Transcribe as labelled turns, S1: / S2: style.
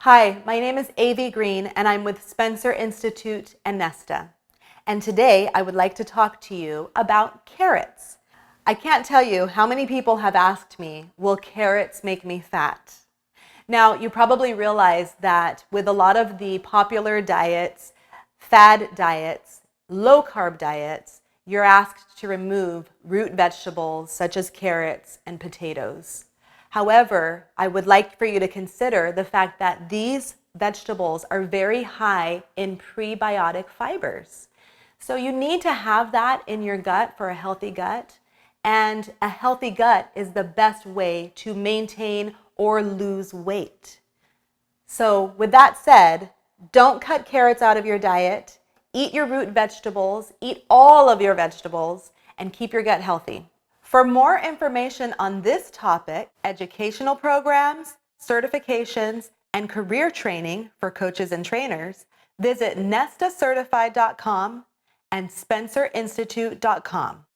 S1: Hi, my name is Avi Green and I'm with Spencer Institute and NESTA. And today I would like to talk to you about carrots. I can't tell you how many people have asked me, will carrots make me fat? Now, you probably realize that with a lot of the popular diets, fad diets, low-carb diets, you're asked to remove root vegetables such as carrots and potatoes. However, I would like for you to consider the fact that these vegetables are very high in prebiotic fibers. So you need to have that in your gut for a healthy gut. And a healthy gut is the best way to maintain or lose weight. So with that said, don't cut carrots out of your diet. Eat your root vegetables, eat all of your vegetables, and keep your gut healthy. For more information on this topic, educational programs, certifications, and career training for coaches and trainers, visit nestacertified.com and spencerinstitute.com.